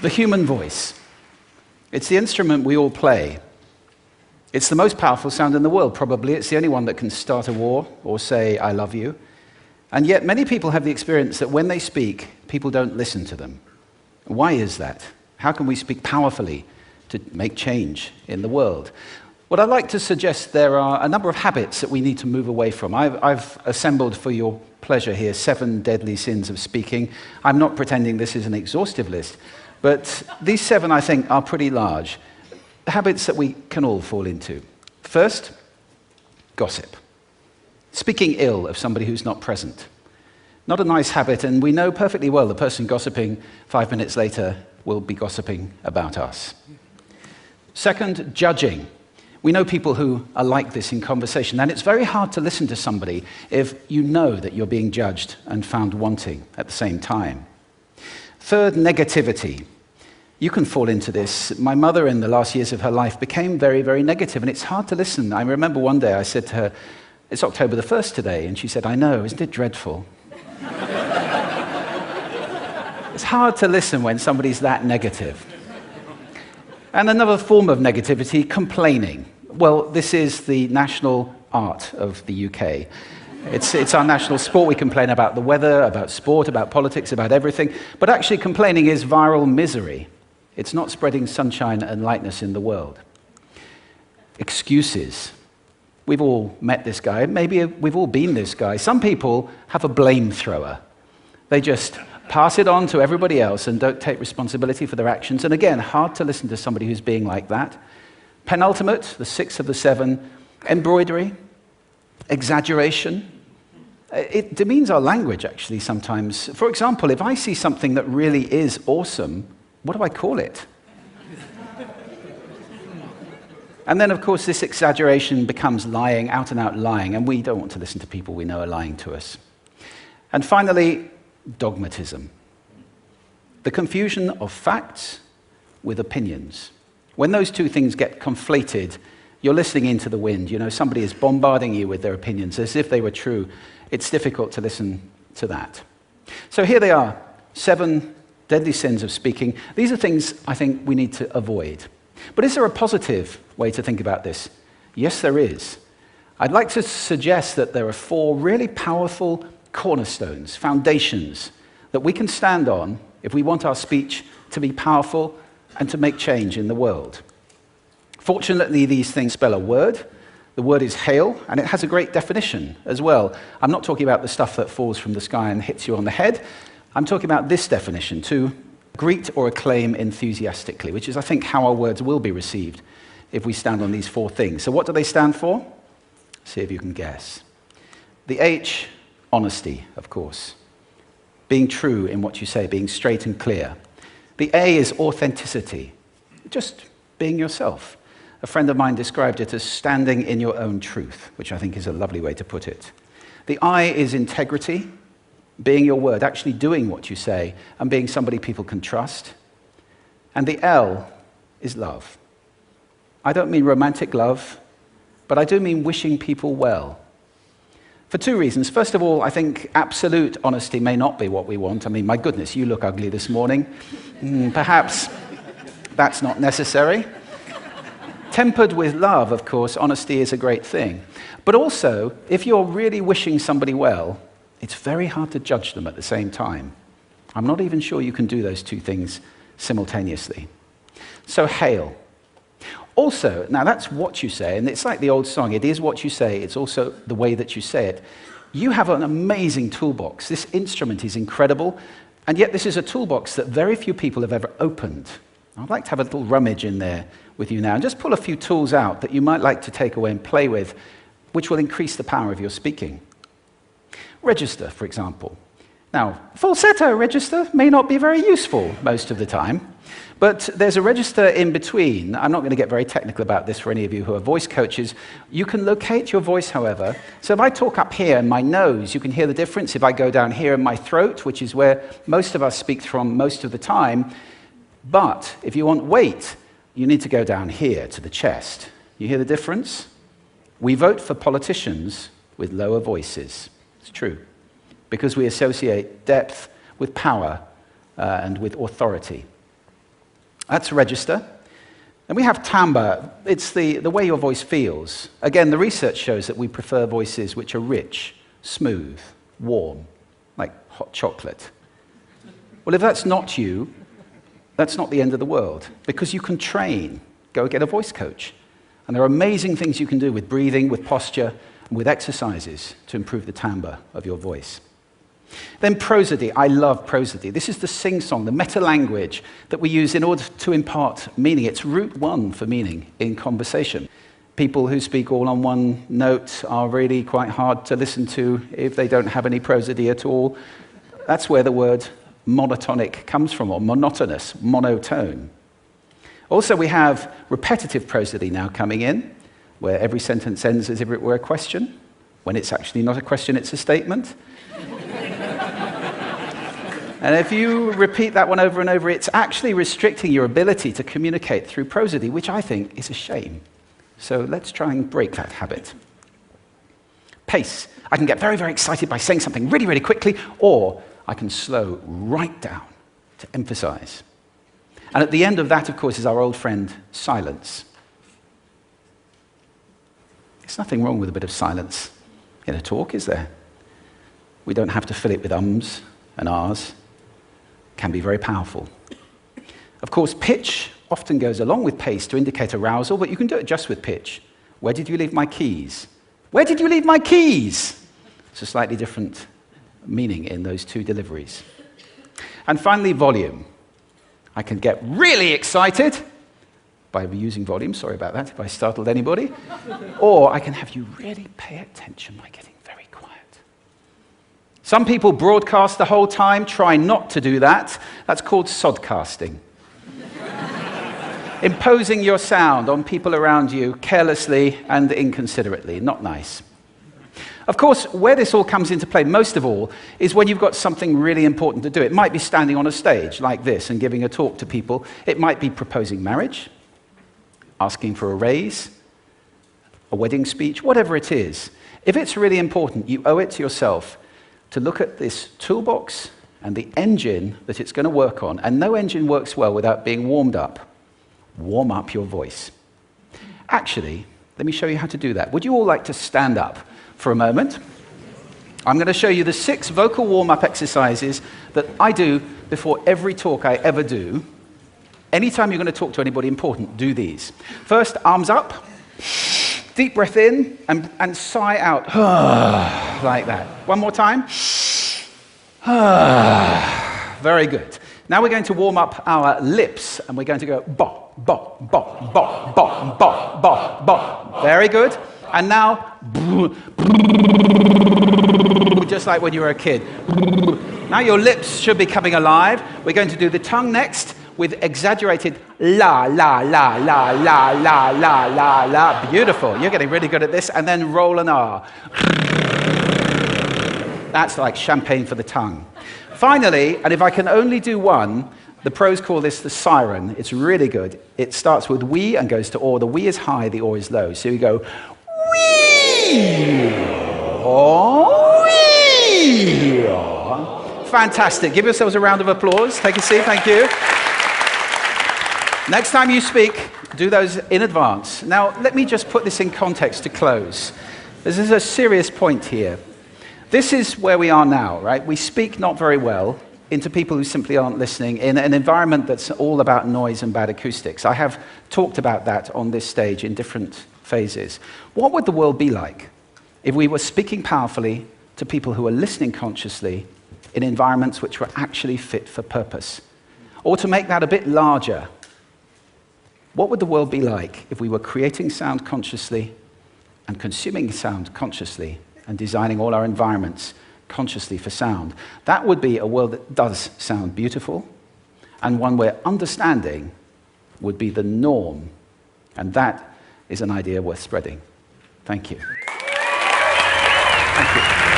The human voice. It's the instrument we all play. It's the most powerful sound in the world, probably. It's the only one that can start a war or say, I love you. And yet many people have the experience that when they speak, people don't listen to them. Why is that? How can we speak powerfully to make change in the world? What I'd like to suggest, there are a number of habits that we need to move away from. I've assembled for your pleasure here 7 deadly sins of speaking. I'm not pretending this is an exhaustive list, but these 7, I think, are pretty large. Habits that we can all fall into. First, gossip. Speaking ill of somebody who's not present. Not a nice habit, and we know perfectly well the person gossiping 5 minutes later will be gossiping about us. Second, judging. We know people who are like this in conversation, and it's very hard to listen to somebody if you know that you're being judged and found wanting at the same time. Third, negativity. You can fall into this. My mother, in the last years of her life, became very, very negative, and it's hard to listen. I remember one day I said to her, it's October the 1st today, and she said, I know, isn't it dreadful? It's hard to listen when somebody's that negative. And another form of negativity, complaining. Well, this is the national art of the UK. It's our national sport. We complain about the weather, about sport, about politics, about everything. But actually, complaining is viral misery. It's not spreading sunshine and lightness in the world. Excuses. We've all met this guy. Maybe we've all been this guy. Some people have a blame thrower. They just pass it on to everybody else and don't take responsibility for their actions. And again, hard to listen to somebody who's being like that. Penultimate, the 6th of the 7, embroidery, exaggeration. It demeans our language, actually, sometimes. For example, if I see something that really is awesome, what do I call it? And then, of course, this exaggeration becomes lying, out and out lying, and we don't want to listen to people we know are lying to us. And finally, dogmatism. The confusion of facts with opinions. When those two things get conflated, you're listening into the wind. You know, somebody is bombarding you with their opinions as if they were true. It's difficult to listen to that. So here they are, 7 deadly sins of speaking. These are things I think we need to avoid. But is there a positive way to think about this? Yes, there is. I'd like to suggest that there are 4 really powerful cornerstones, foundations, that we can stand on if we want our speech to be powerful and to make change in the world. Fortunately, these things spell a word. The word is hail, and it has a great definition as well. I'm not talking about the stuff that falls from the sky and hits you on the head. I'm talking about this definition, to greet or acclaim enthusiastically, which is, I think, how our words will be received if we stand on these 4 things. So what do they stand for? See if you can guess. The H, honesty, of course. Being true in what you say, being straight and clear. The A is authenticity, just being yourself. A friend of mine described it as standing in your own truth, which I think is a lovely way to put it. The I is integrity, being your word, actually doing what you say, and being somebody people can trust. And the L is love. I don't mean romantic love, but I do mean wishing people well. For 2 reasons. First of all, I think absolute honesty may not be what we want. I mean, my goodness, you look ugly this morning. Perhaps that's not necessary. Tempered with love, of course, honesty is a great thing. But also, if you're really wishing somebody well, it's very hard to judge them at the same time. I'm not even sure you can do those 2 things simultaneously. So, hail. Also, now that's what you say, and it's like the old song, it is what you say, it's also the way that you say it. You have an amazing toolbox. This instrument is incredible, and yet this is a toolbox that very few people have ever opened. I'd like to have a little rummage in there with you now, and just pull a few tools out that you might like to take away and play with, which will increase the power of your speaking. Register, for example. Now, falsetto register may not be very useful most of the time, but there's a register in between. I'm not going to get very technical about this for any of you who are voice coaches. You can locate your voice, however. So if I talk up here in my nose, you can hear the difference. If I go down here in my throat, which is where most of us speak from most of the time, but if you want weight, you need to go down here to the chest. You hear the difference? We vote for politicians with lower voices. It's true, because we associate depth with power and with authority. That's register. And we have timbre. It's the way your voice feels. Again, the research shows that we prefer voices which are rich, smooth, warm, like hot chocolate. Well, if that's not you, that's not the end of the world, because you can train. Go get a voice coach. And there are amazing things you can do with breathing, with posture, and with exercises to improve the timbre of your voice. Then prosody. I love prosody. This is the sing-song, the meta-language that we use in order to impart meaning. It's route one for meaning in conversation. People who speak all on one note are really quite hard to listen to if they don't have any prosody at all. That's where the word monotonic comes from, or monotonous, monotone. Also, we have repetitive prosody now coming in, where every sentence ends as if it were a question, when it's actually not a question, it's a statement. And if you repeat that one over and over, it's actually restricting your ability to communicate through prosody, which I think is a shame. So let's try and break that habit. Pace. I can get very, very excited by saying something really, really quickly, or I can slow right down to emphasize. And at the end of that, of course, is our old friend, silence. There's nothing wrong with a bit of silence in a talk, is there? We don't have to fill it with ums and ahs. Can be very powerful. Of course, pitch often goes along with pace to indicate arousal, but you can do it just with pitch. Where did you leave my keys? Where did you leave my keys? It's a slightly different meaning in those two deliveries. And finally, volume. I can get really excited by using volume, sorry about that if I startled anybody, or I can have you really pay attention by getting very quiet. Some people broadcast the whole time. Try not to do that. That's called sodcasting. Imposing your sound on people around you carelessly and inconsiderately. Not nice. Of course, where this all comes into play most of all is when you've got something really important to do. It might be standing on a stage like this and giving a talk to people. It might be proposing marriage, asking for a raise, a wedding speech, whatever it is. If it's really important, you owe it to yourself to look at this toolbox and the engine that it's going to work on. And no engine works well without being warmed up. Warm up your voice. Actually, let me show you how to do that. Would you all like to stand up for a moment? I'm going to show you the 6 vocal warm-up exercises that I do before every talk I ever do. Anytime you're going to talk to anybody important, do these. First, arms up. Deep breath in and sigh out. Like that. One more time. Very good. Now we're going to warm up our lips, and we're going to go bop, bop, bop, bop, bop, bop, bop, bop. Very good. And now, just like when you were a kid. Now your lips should be coming alive. We're going to do the tongue next with exaggerated la, la, la, la, la, la, la, la, la. Beautiful. You're getting really good at this. And then roll an R. That's like champagne for the tongue. Finally, and if I can only do one, the pros call this the siren. It's really good. It starts with we and goes to or. The we is high, the or is low. So you go wee, or, wee. Fantastic. Give yourselves a round of applause. Take a seat. Thank you. Next time you speak, do those in advance. Now, let me just put this in context to close. This is a serious point here. This is where we are now, right? We speak not very well into people who simply aren't listening in an environment that's all about noise and bad acoustics. I have talked about that on this stage in different phases. What would the world be like if we were speaking powerfully to people who are listening consciously in environments which were actually fit for purpose? Or to make that a bit larger, what would the world be like if we were creating sound consciously and consuming sound consciously and designing all our environments consciously for sound? That would be a world that does sound beautiful, and one where understanding would be the norm. And that is an idea worth spreading. Thank you. Thank you.